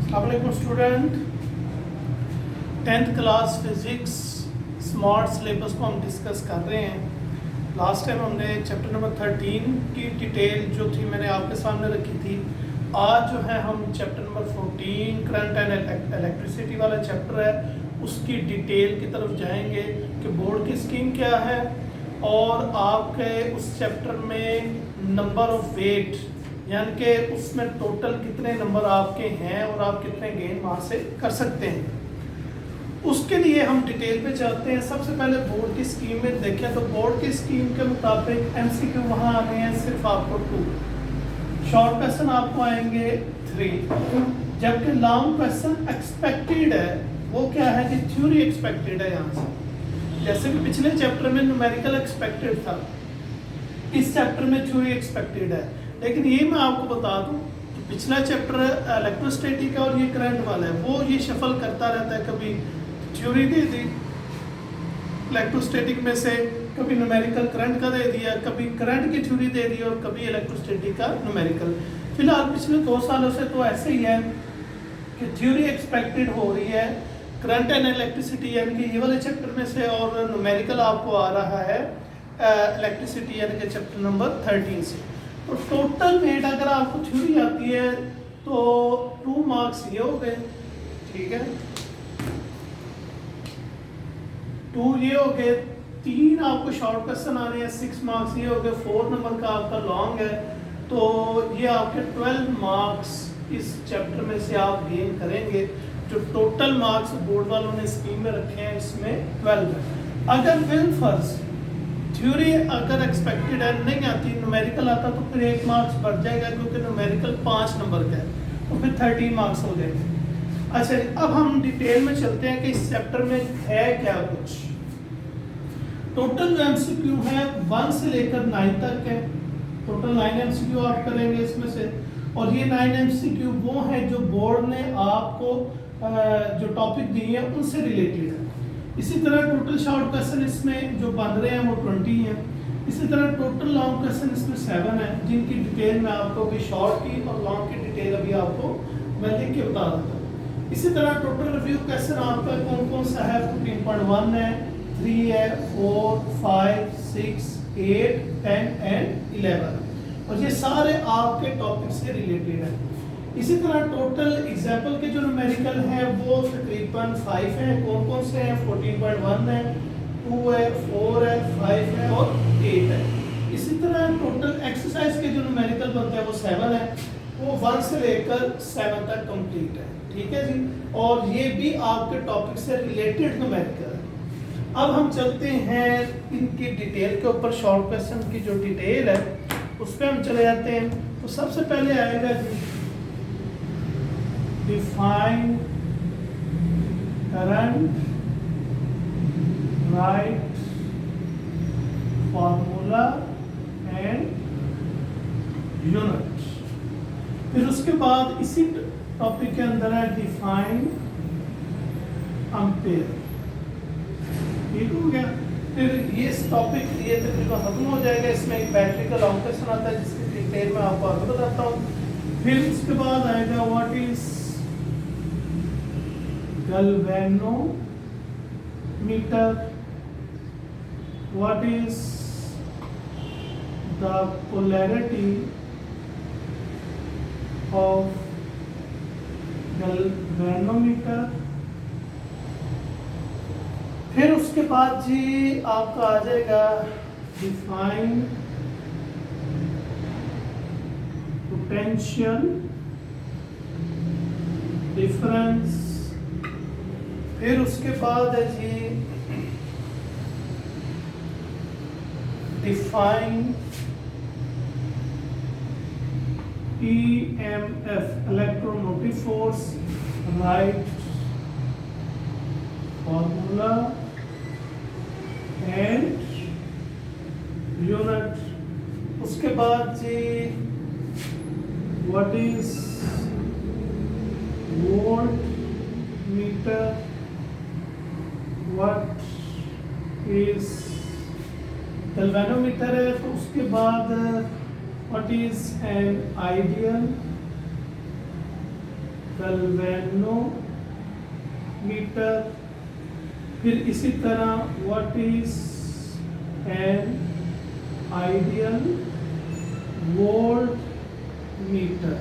अस्सलाम student, 10th class physics smart syllabus को हम डिस्कस कर रहे हैं। लास्ट टाइम हमने चैप्टर नंबर 13 की डिटेल जो थी मैंने आपके सामने रखी थी। आज जो है हम chapter number 14 current and electricity वाला चैप्टर है, उसकी डिटेल की तरफ जाएंगे कि बोर्ड की स्कीम क्या है और आपके उस चैप्टर में नंबर ऑफ वेट यानी कि उसमें टोटल कितने नंबर आपके हैं और आप कितने गेन वहाँ से कर सकते हैं। उसके लिए हम डिटेल पे चलते हैं। सबसे पहले बोर्ड की स्कीम में देखें तो बोर्ड की स्कीम के मुताबिक एमसीक्यू वहाँ आने हैं सिर्फ आपको 2, शॉर्ट क्वेश्चन आपको आएंगे 3, जबकि लॉन्ग क्वेश्चन एक्सपेक्टेड है। वो क्या है कि थ्योरी एक्सपेक्टेड है यहाँ से। जैसे कि पिछले चैप्टर में न्यूमेरिकल एक्सपेक्टेड था, इस चैप्टर में थ्योरी एक्सपेक्टेड है। लेकिन ये मैं आपको बता दूं कि पिछला चैप्टर इलेक्ट्रोस्टैटिक का और ये करंट वाला है, वो ये शफल करता रहता है। कभी थ्योरी दे दी इलेक्ट्रोस्टैटिक में से, कभी न्यूमेरिकल करंट का दे दिया, कभी करंट की थ्योरी दे दी और कभी इलेक्ट्रोस्टैटिक का न्यूमेरिकल। फिलहाल पिछले 2 सालों से तो ऐसे ही है कि थ्योरी एक्सपेक्टेड हो रही है करंट एंड इलेक्ट्रिसिटी यानी कि ये वाले चैप्टर में से, और न्यूमेरिकल आपको आ रहा है इलेक्ट्रिसिटी यानी कि चैप्टर नंबर 13 से। तो टोटल वेट अगर आपको थ्योरी आती है तो 2 मार्क्स ये हो गए, ठीक है, 2 ये हो गए, 3 आपको शॉर्ट क्वेश्चन आ रहे हैं, 6 मार्क्स ये हो गए, 4 नंबर का आपका लॉन्ग है। तो ये आपके 12 मार्क्स इस चैप्टर में से आप गेन करेंगे। जो टोटल मार्क्स बोर्ड वालों ने स्कीम में रखे हैं इसमें 12 है। अगर विल फर्ज थ्योरी अगर एक्सपेक्टेड है नहीं आती, न्यूमेरिकल आता तो फिर 1 मार्क्स बढ़ जाएगा क्योंकि न्यूमेरिकल 5 नंबर का है, तो फिर 13 मार्क्स हो जाएंगे। अच्छा, अब हम डिटेल में चलते हैं कि इस चैप्टर में है क्या कुछ। टोटल जो एमसीक्यू है 1 से लेकर 9 तक है। टोटल 9 एमसीक्यू आप करेंगे इसमें से, और ये 9 एमसीक्यू वो है जो बोर्ड ने आपको जो टॉपिक दिए हैं उनसे रिलेटेड है। इसी तरह टोटल शॉर्ट क्वेश्चन इसमें जो बन रहे हैं वो 20 हैं। इसी तरह टोटल लॉन्ग क्वेश्चन इसमें 7 है, जिनकी डिटेल मैं आपको अभी शॉर्ट की और लॉन्ग की डिटेल अभी आपको मैं लिख के बता देता हूँ। इसी तरह टोटल रिव्यू क्वेश्चन आपका कौन कौन सा है, 14.1 है, 3 है, 4, 5, 6, 8, 10 एंड 11, और ये सारे आपके टॉपिक से रिलेटेड है। इसी तरह टोटल एग्जाम्पल के जो न्यूमेरिकल हैं वो तकरीबन 5 हैं। कौन कौन से हैं, 14.1 है, 2 है, 4 है, 5 है और 8 है। इसी तरह टोटल एक्सरसाइज के जो न्यूमेरिकल बनते हैं वो 7 है, वो 1 से लेकर 7 तक कंप्लीट है, ठीक है जी। और ये भी आपके टॉपिक से रिलेटेड न्यूमेरिकल है। अब हम चलते हैं इनकी डिटेल के ऊपर। शॉर्ट क्वेश्चन की जो डिटेल है उस पर हम चले जाते हैं। तो सबसे पहले आएगा जी define current, write formula and unit। फिर उसके बाद इसी टॉपिक के अंदर है डिफाइन एम्पेयर, ठीक हो गया। फिर ये टॉपिक ये तकरीबन खत्म हो जाएगा। इसमें एक बैटरी का लॉन्ग क्वेश्चन आता है जिसकी डिटेल में आपको आगे बताता हूँ। फिर उसके बाद आएगा what is galvanometer, what is the polarity of galvanometer। फिर उसके बाद जी आपका आ जाएगा डिफाइन पोटेंशियल डिफरेंस। फिर उसके बाद है जी define EMF electromotive force, right formula and unit. उसके बाद जी what is voltmeter, what is galvanometer है। तो उसके बाद what is an ideal galvanometer. फिर इसी तरह what is an ideal voltmeter.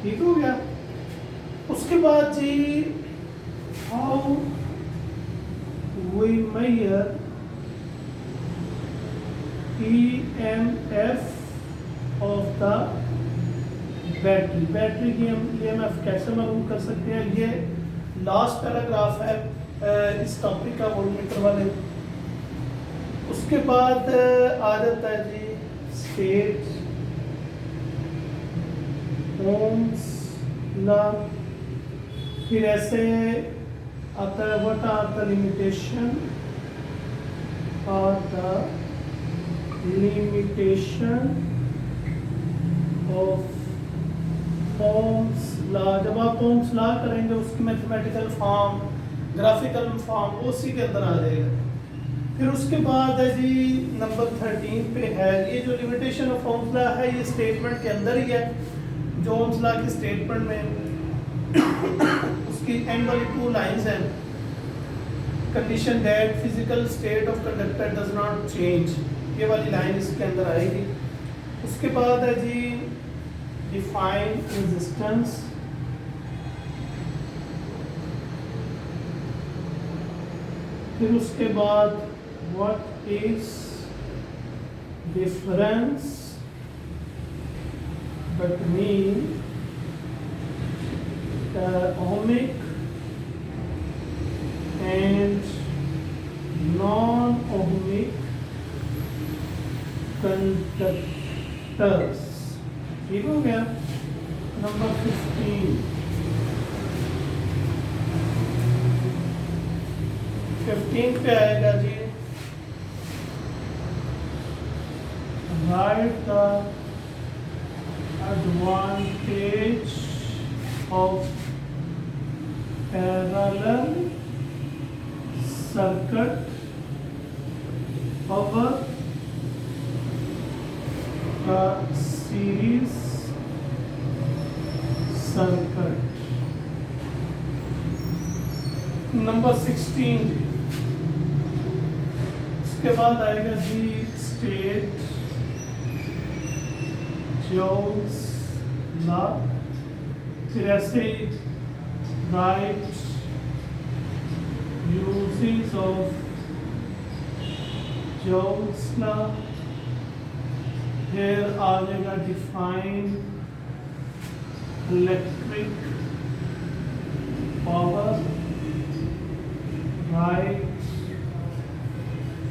ठीक हो गया। उसके बाद जी how we measure EMF of the battery की हम EMF कैसे मालूम कर सकते हैं। ये लास्ट पैराग्राफ है इस टॉपिक का वोल्टमीटर वाले। उसके बाद आ जाता है जी स्टेट ओम्स लॉ। फिर ऐसे आता है what are the limitation of Ohm's law. जब आप ओम्स लॉ करेंगे उसकी मैथमेटिकल फॉर्म, ग्राफिकल फॉर्म उसी के अंदर आ जाएगा। फिर उसके बाद है जी नंबर 13 पे है ये जो लिमिटेशन ऑफ ओम्स लॉ है, ये स्टेटमेंट के अंदर ही है। जो ओम्स लॉ की स्टेटमेंट में उसकी एंड वाली 2 लाइंस हैं, condition that physical state of conductor does not change, ये वाली लाइन इसके अंदर आएगी। उसके बाद है जी डिफाइन रेजिस्टेंस। फिर उसके बाद what is difference between ohmic and non-ohmic conductors। ठीक हो गया। नंबर 15 पे आएगा जी write the advantage of parallel circuit over a series circuit। Number 16 उसके बाद आएगा जी स्टेट जोन्स लॉ। फिर ऐसे right uses of Jones law। here आ जाएगा define electric power, right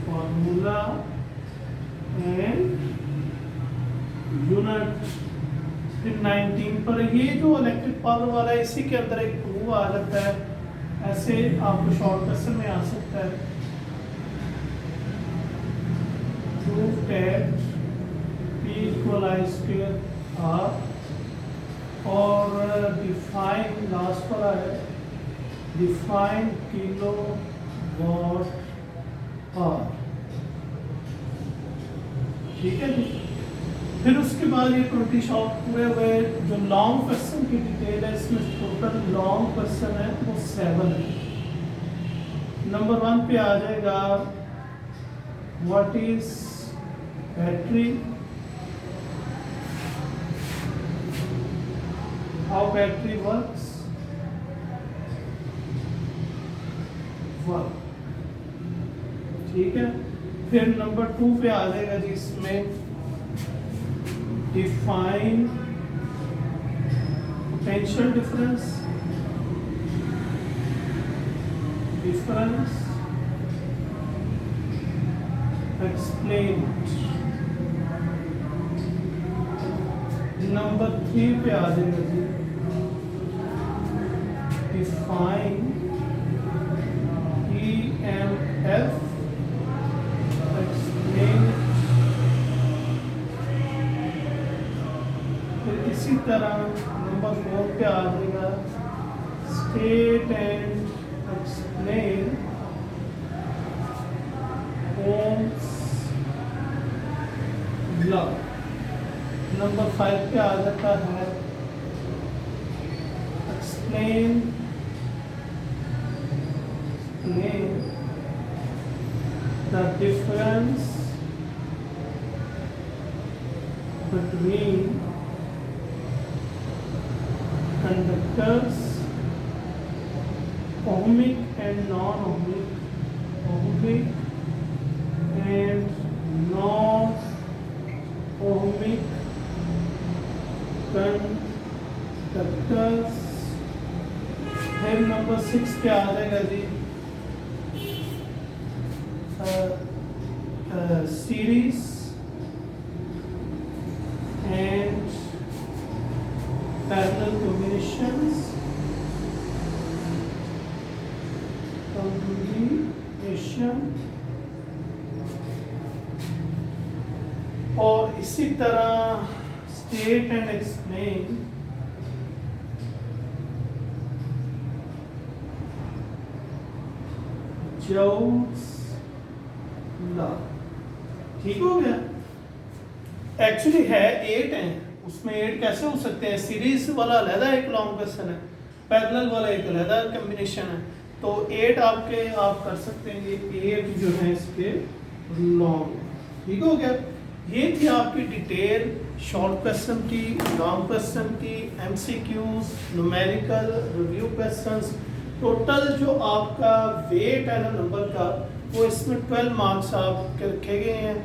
formula and unit। फिर 19 पर ये जो इलेक्ट्रिक पावर वाला है इसी के अंदर एक प्रूफ आ जाता है। ऐसे आपको शॉर्ट क्वेश्चन में आ सकता है proof that P = I² R और डिफाइन लास्ट पर है डिफाइन किलोवाट आवर। ठीक है जी। फिर उसके बाद ये 20 शॉर्ट पूरे हुए। जो लॉन्ग क्वेश्चन की डिटेल है इसमें टोटल लॉन्ग क्वेश्चन है वो 7 है। नंबर 1 पे आ जाएगा what is battery, how battery works, ठीक है। फिर नंबर 2 पे आ जाएगा जी इसमें define potential difference, explain it। Number 3 पे आ जाएगा जी define EMF, explain it। इसी तरह नंबर 4 पे आ जाएगा state and explain Ohm's law. Number 5 पे आ जाता है explain the difference between conductors, ohmic and non-ohmic, ohmic and non-ohmic conductors. फिर नंबर 6 क्या आ जाएगा जी? Series and parallel combinations. और इसी तरह state and explain Joule's law. ठीक हो गया? एक्चुअली है 8 हैं, उसमें 8 कैसे हो सकते हैं? सीरीज वाला अलग एक लॉन्ग क्वेश्चन है, पैरेलल वाला एक अलग कॉम्बिनेशन है, तो 8 आपके आप कर सकते हैं, ये 8 जो है इसके लॉन्ग। ठीक हो गया? ये थी आपकी डिटेल शॉर्ट क्वेश्चन की, लॉन्ग क्वेश्चन की, MCQs, numerical, review questions. Total जो आपका वेट है ना नंबर का, वो इसमें 12 मार्क्स आपके रखे गए हैं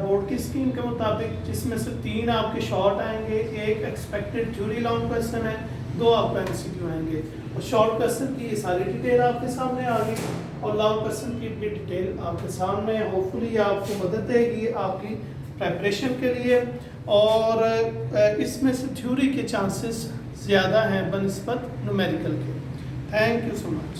बोर्ड की स्कीम के मुताबिक, जिसमें से 3 आपके शॉर्ट आएंगे, एक एक्सपेक्टेड थ्योरी लॉन्ग क्वेश्चन है, 2 आपका एमसीक्यू आएंगे। और शॉर्ट क्वेश्चन की ये सारी डिटेल आपके सामने आ गई और लॉन्ग क्वेश्चन की भी डिटेल आपके सामने है। होपफुली आपको मदद देगी आपकी प्रेपरेशन के लिए, और इसमें से थ्योरी के चांसेस ज़्यादा हैं बनिस्बत न्यूमेरिकल के। Thank you so much.